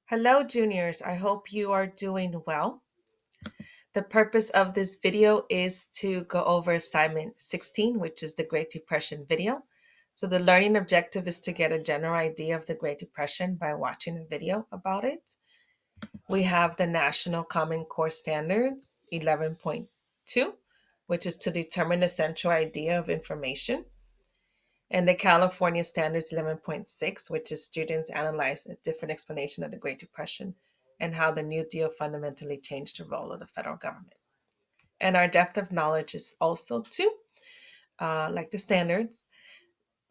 Hello, juniors. I hope you are doing well. The purpose of this video is to go over assignment 16, which is the Great Depression video. So the learning objective is to get a general idea of the Great Depression by watching a video about it. We have the National Common Core Standards 11.2, which is to determine the central idea of information, and the California Standards 11.6, which is students analyze a different explanation of the Great Depression and how the New Deal fundamentally changed the role of the federal government. And our depth of knowledge is also too, like the standards,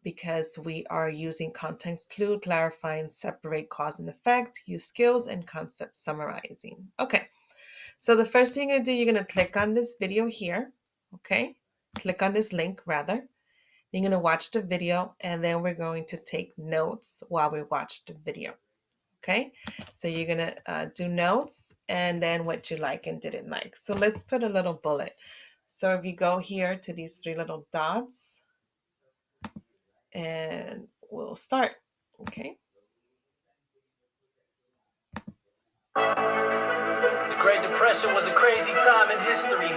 because we are using context clue, clarifying, separate cause and effect, use skills and concept summarizing. Okay, so the first thing you're gonna do, you're gonna click on this video here, okay? Click on this link rather. You're going to watch the video and then we're going to take notes while we watch the video. Okay, so you're going to do notes and then what you like and didn't like. So let's put a little bullet. So if you go here to these three little dots and we'll start. Okay. The Great Depression was a crazy time in history.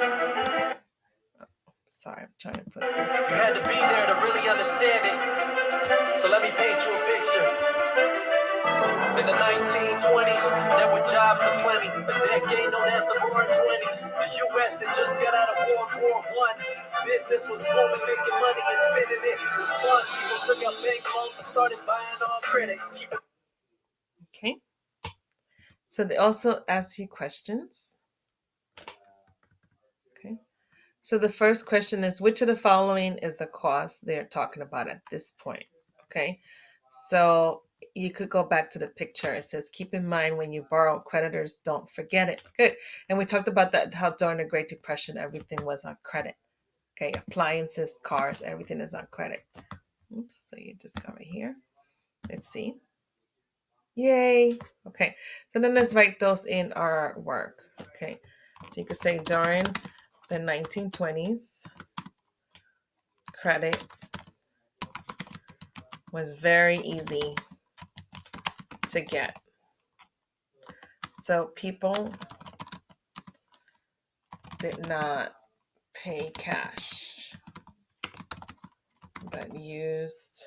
Sorry, I'm trying to put this. You had to be there to really understand it. So let me paint you a picture. In the 1920s, there were jobs aplenty. A decade known as the Roaring '20s. The U.S. had just got out of World War I. Business was booming, making money and spending it. It was fun. People took out bank loans and started buying on credit. Okay. So they also ask you questions. Okay. So the first question is, which of the following is the cause they're talking about at this point? Okay. So you could go back to the picture. It says, keep in mind when you borrow, creditors don't forget it. Good. And we talked about that, how during the Great Depression, everything was on credit. Okay. Appliances, cars, everything is on credit. Oops. So you just go right here. Let's see. Yay. Okay. So then let's write those in our work. Okay. So you could say during the 1920s, credit was very easy to get. So people did not pay cash, but used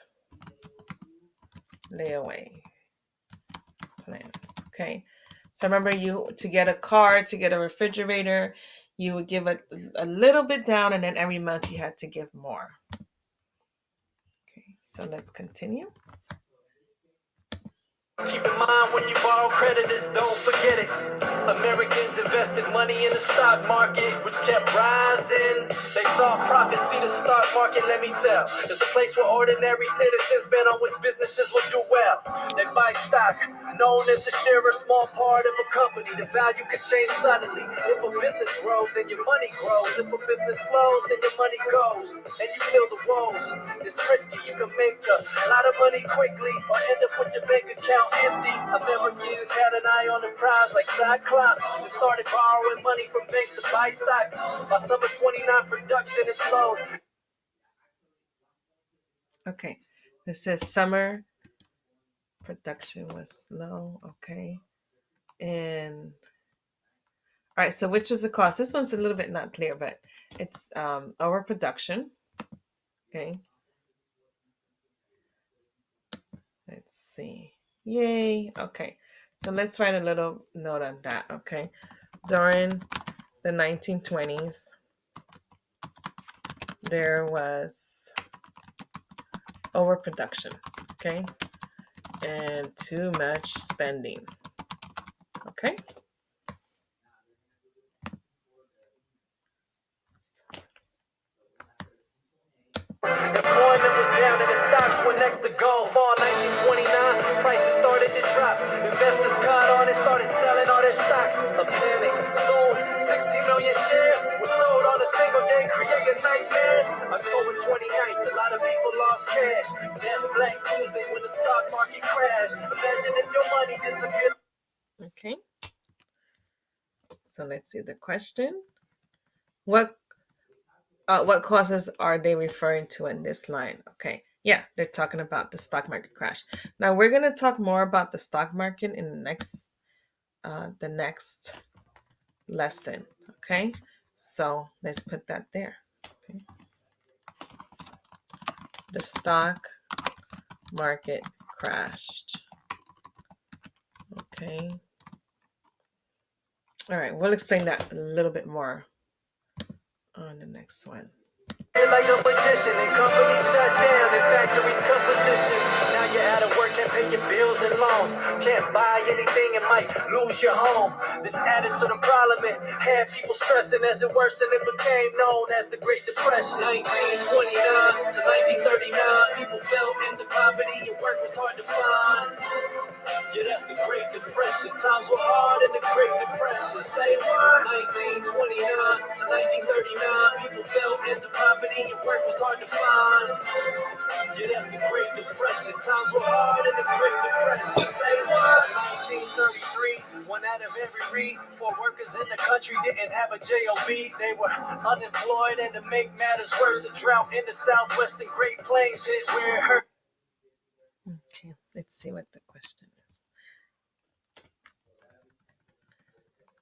layaway plans. Okay. So remember, to get a car, to get a refrigerator, you would give a little bit down, and then every month you had to give more. Okay. So let's continue. Keep in mind when you borrow creditors, don't forget it. Americans invested money in the stock market, which kept rising. They saw profit, see the stock market, let me tell. It's a place where ordinary citizens bet on which businesses will do well. They buy stock, known as a share, a small part of a company. The value could change suddenly. If a business grows, then your money grows. If a business slows, then your money goes. And you feel the woes. It's risky, you can make a lot of money quickly or end up with your bank account empty. Americans had an eye on the prize like Cyclops and started borrowing money from banks to buy stocks. By summer '29, production had slowed. Okay, this says summer production was slow. Okay, and all right. So which is the cost? This one's a little bit not clear, but it's overproduction. Okay, let's see. Yay. Okay, so let's write a little note on that. Okay, during the 1920s, there was overproduction. Okay, and too much spending. Okay. Employment was down and the stocks went next to gold. Fall 1929, prices started to drop. Investors caught on and started selling all their stocks. A panic sold 60 million shares was sold on a single day, creating nightmares. October 29th, a lot of people lost cash. That's Black Tuesday when the stock market crashed. Imagine if your money disappeared. Okay. So let's see the question. What causes are they referring to in this line? Okay. Yeah, they're talking about the stock market crash. Now we're going to talk more about the stock market in the next lesson. Okay, so let's put that there. Okay. The stock market crashed. Okay. All right, we'll explain that a little bit more on the next one. Like a magician, and companies shut down, and factories cut positions. Now you're out of work, can't pay your bills and loans, can't buy anything and might lose your home. This added to the problem and had people stressing as it worsened and became known as the Great Depression. 1929 to 1939, people fell into poverty and work was hard to find. Yeah, that's the Great Depression. Times were hard in the Great Depression. Say what? 1929 to 1939, people fell into poverty and work was hard to find. Yeah, that's the Great Depression. Times were hard in the Great Depression. Say what? 1933, one out of every four workers in the country didn't have a job. They were unemployed, and to make matters worse, a drought in the southwestern Great Plains hit where it hurt. Okay, let's see what the question is.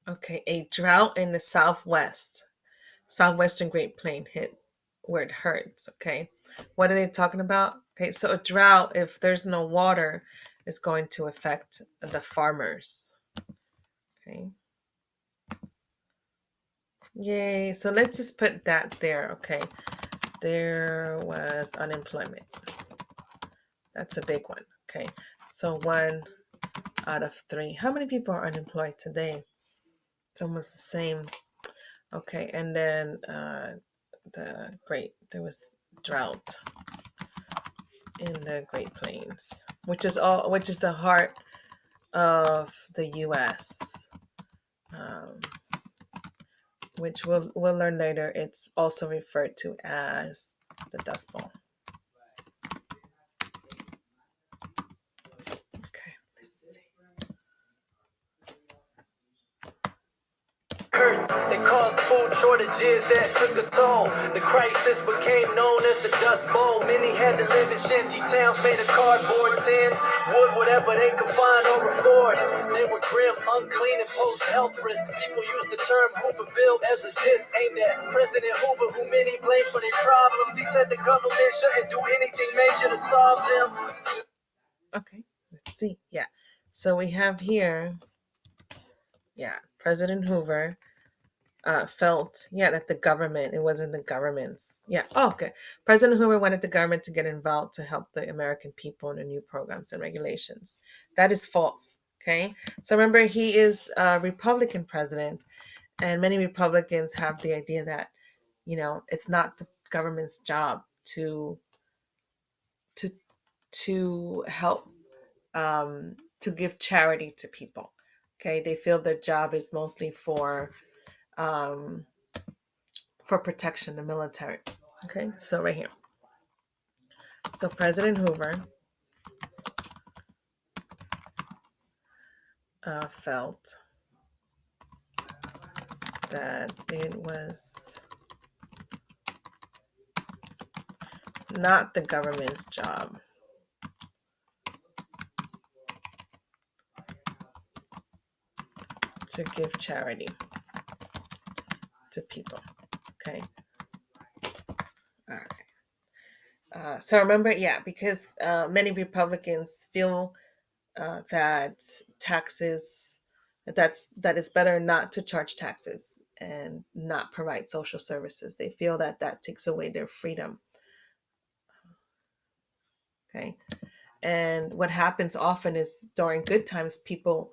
Okay, a drought in the southwestern Great Plain hit where it hurts. Okay, what are they talking about? Okay, so a drought, if there's no water, is going to affect the farmers. Okay. Yay, so let's just put that there. Okay, there was unemployment. That's a big one. Okay, so 1 out of 3. How many people are unemployed today? It's almost the same. Okay, and then there was drought in the Great Plains, which is the heart of the U.S., which we'll learn later. It's also referred to as the Dust Bowl. Okay, let's see. It caused food shortages that took a toll. The crisis became known as the Dust Bowl. Many had to live in shanty towns made of cardboard, tin, wood, whatever they could find or afford. They were grim, unclean, and posed health risk. People used the term Hooverville as a diss aimed at President Hoover, who many blame for their problems. He said the government shouldn't do anything major to solve them. Okay, let's see. Yeah, so we have here, President Hoover felt that the government, it wasn't the government's. Okay. President Hoover wanted the government to get involved to help the American people in the new programs and regulations. That is false. Okay, so remember, he is a Republican president, and many Republicans have the idea that it's not the government's job to help, to give charity to people. Okay, they feel their job is mostly for protection, the military. Okay, so right here. So President Hoover felt that it was not the government's job to give charity to people. Okay. All right. So remember, because many Republicans feel that taxes, that it's better not to charge taxes and not provide social services. They feel that takes away their freedom. Okay. And what happens often is during good times, people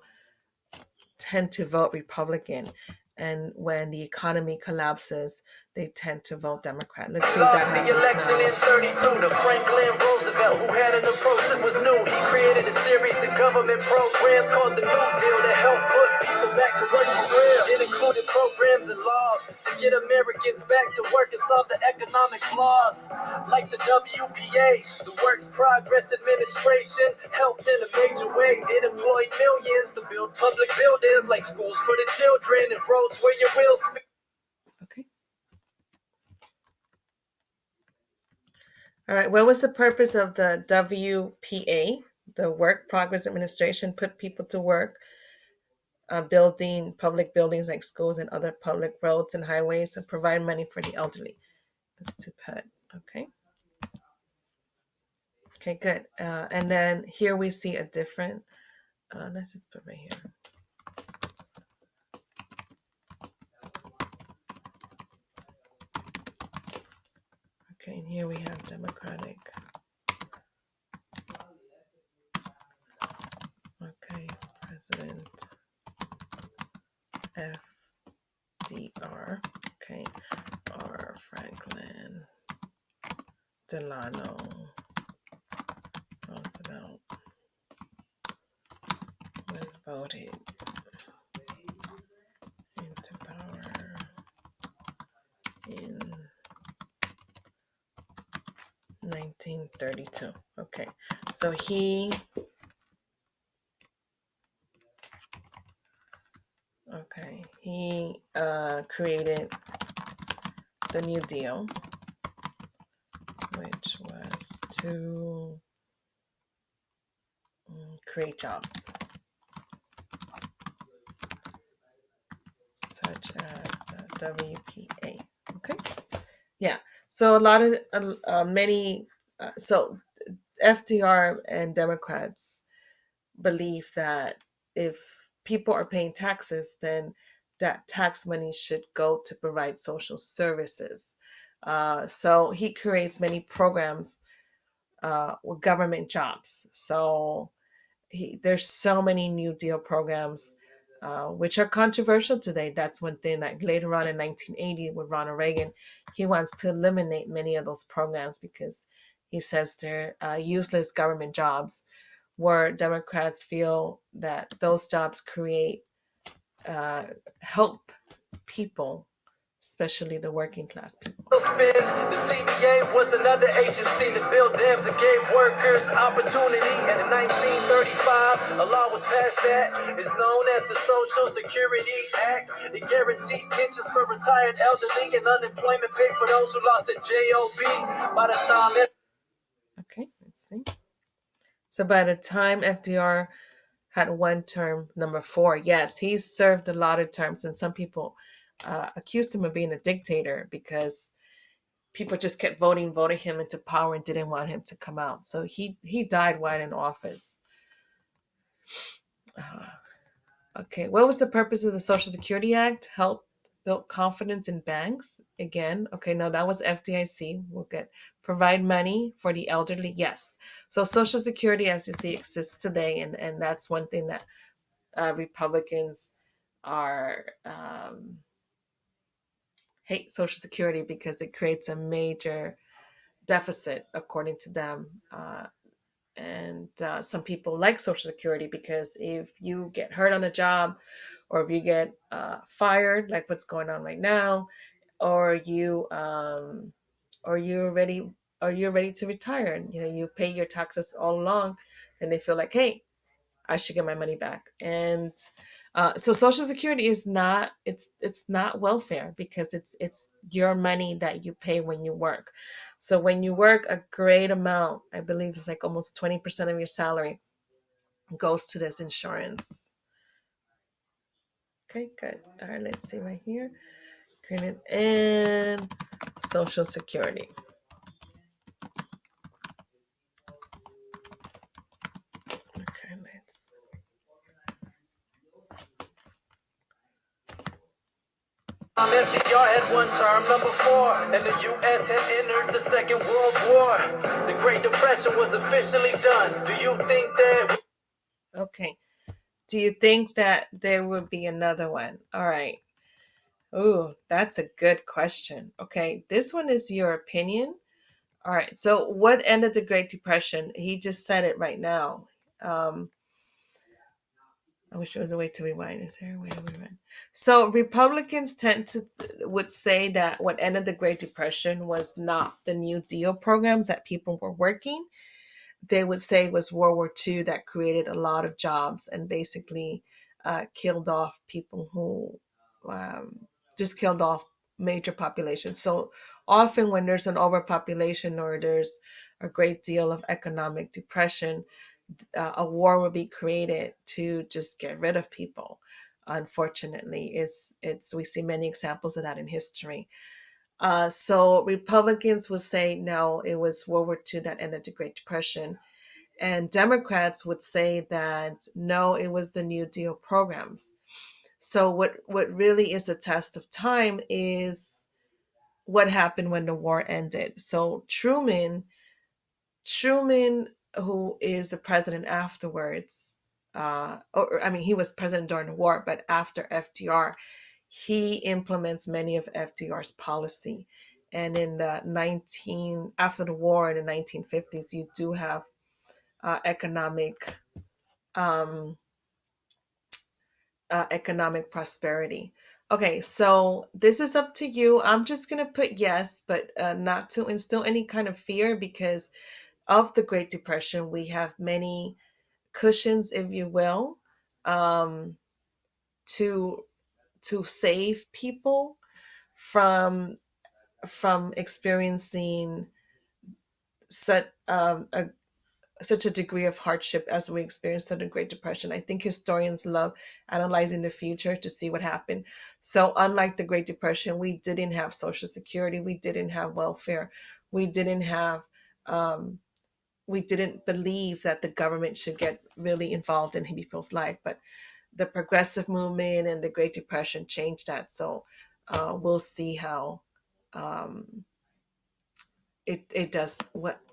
tend to vote Republican. And when the economy collapses, they tend to vote Democrat. Let's see if that Lost the happens election now. in 32 to Franklin Roosevelt, who had an approach that was new. He created a series of government programs called the New Deal to help put people back to work for real. It included programs and laws to get Americans back to work and solve the economic flaws, like the WPA, the Works Progress Administration, helped in a major way. It employed millions to build public buildings like schools for the children and roads where your wheels spin. Okay. All right. What was the purpose of the WPA, the Work Progress Administration? Put people to work, building public buildings like schools and other public roads and highways, and provide money for the elderly. That's to put. Okay. Okay, good. And then here we see a different, let's just put right here. Okay, and here we have Democratic. Okay, President FDR. Okay, R. Franklin Delano Roosevelt was voted into power in 1932. Okay, so he created the New Deal, which was to create jobs, such as the WPA. Okay, yeah. So a lot of many. So FDR and Democrats believe that if people are paying taxes, then that tax money should go to provide social services. So he creates many programs with government jobs. So there's so many New Deal programs, which are controversial today. That's one thing. Like later on in 1980, with Ronald Reagan, he wants to eliminate many of those programs because he says they're useless government jobs, where Democrats feel that those jobs create help people, especially the working class people. The TVA was another agency that built dams and gave workers opportunity. And in 1935, a law was passed that is known as the Social Security Act. It guaranteed pensions for retired elderly and unemployment pay for those who lost their job. By the time Okay, let's see. So by the time FDR had one term, number 4, yes, he served a lot of terms, and some people accused him of being a dictator because people just kept voting him into power and didn't want him to come out. So he died while in office. Okay, what was the purpose of the Social Security Act? Help build confidence in banks. Again, okay, no, that was FDIC. We'll get provide money for the elderly. Yes. So Social Security, as you see, exists today, and that's one thing that Republicans are hate Social Security because it creates a major deficit, according to them. And some people like Social Security because if you get hurt on a job, or if you get fired, like what's going on right now, or you're ready to retire, and you pay your taxes all along, and they feel like, hey, I should get my money back. And so Social Security is not it's not welfare because it's your money that you pay when you work. So when you work, a great amount, I believe it's like almost 20% of your salary, goes to this insurance. Okay, good. All right, let's see right here. Credit and Social Security. Okay, let's. FDR had one term, number 4, and the U.S. had entered the Second World War. The Great Depression was officially done. Do you think that? Okay. Do you think that there would be another one? All right. Ooh, that's a good question. Okay, this one is your opinion. All right. So, what ended the Great Depression? He just said it right now. I wish there was a way to rewind. Is there a way to rewind? So, Republicans would say that what ended the Great Depression was not the New Deal programs that people were working. They would say it was World War II that created a lot of jobs and basically killed off people who just killed off major population. So often when there's an overpopulation or there's a great deal of economic depression, a war will be created to just get rid of people. Unfortunately, it's we see many examples of that in history. So Republicans would say no, it was World War II that ended the Great Depression, and Democrats would say that no, it was the New Deal programs. So what really is a test of time is what happened when the war ended. So Truman, who is the president afterwards, or I mean, he was president during the war, but after FDR, he implements many of FDR's policy. And in the after the war in the 1950s, you do have economic um, economic prosperity. Okay, so this is up to you. I'm just gonna put yes, but not to instill any kind of fear, because of the Great Depression, we have many cushions, if you will, um, to save people from experiencing such such a degree of hardship as we experienced in the Great Depression. I think historians love analyzing the future to see what happened. So, unlike the Great Depression, we didn't have Social Security, we didn't have welfare, we didn't have we didn't believe that the government should get really involved in people's life. But the progressive movement and the Great Depression changed that. So we'll see how um, it does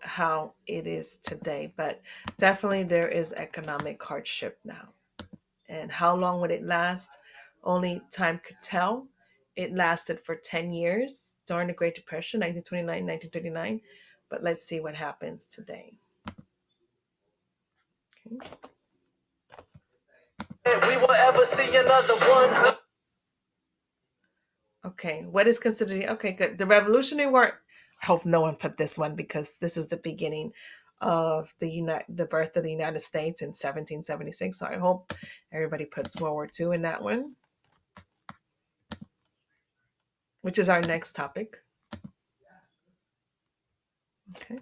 how it is today. But definitely there is economic hardship now. And how long would it last? Only time could tell. It lasted for 10 years during the Great Depression, 1929, 1939. But let's see what happens today. Okay. We will ever see another one. Okay, what is considered okay? Good. The Revolutionary War. I hope no one put this one, because this is the beginning of the birth of the United States in 1776. So I hope everybody puts World War II in that one, which is our next topic. Okay.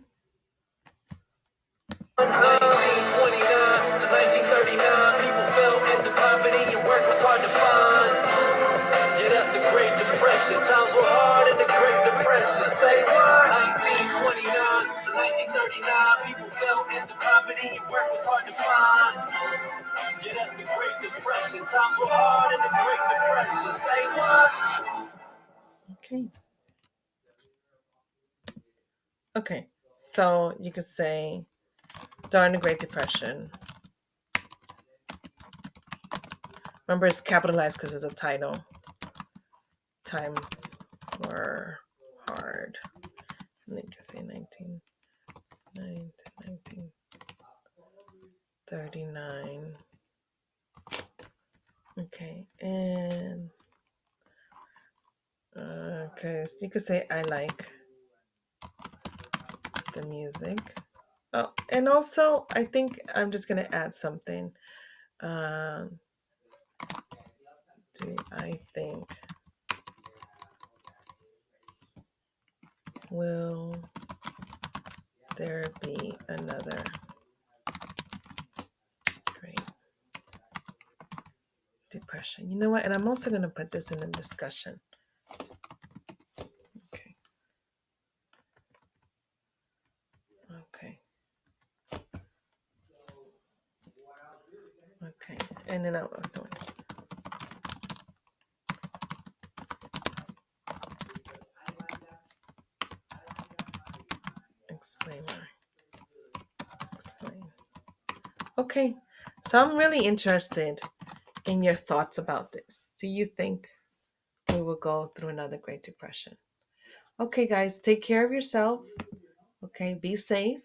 1929 to 1939, people fell into poverty and work was hard to find. Yeah, that's the Great Depression. Times were hard in the Great Depression. Say what? 1929 to 1939, people fell into poverty and work was hard to find. Yeah, that's the Great Depression. Times were hard in the Great Depression. Say what? Okay. Okay. So you could say during the Great Depression. Remember, it's capitalized because it's a title. Times were hard. And then you can say 1939. Okay, and okay, so you could say I like the music. Oh, and also I think I'm just gonna add something. Do I think will there be another Great Depression? You know what? And I'm also gonna put this in the discussion. Okay. Okay. Okay. And then I'll also explain. Okay. So I'm really interested in your thoughts about this. Do you think we will go through another Great Depression? Okay, guys, take care of yourself. Okay, be safe.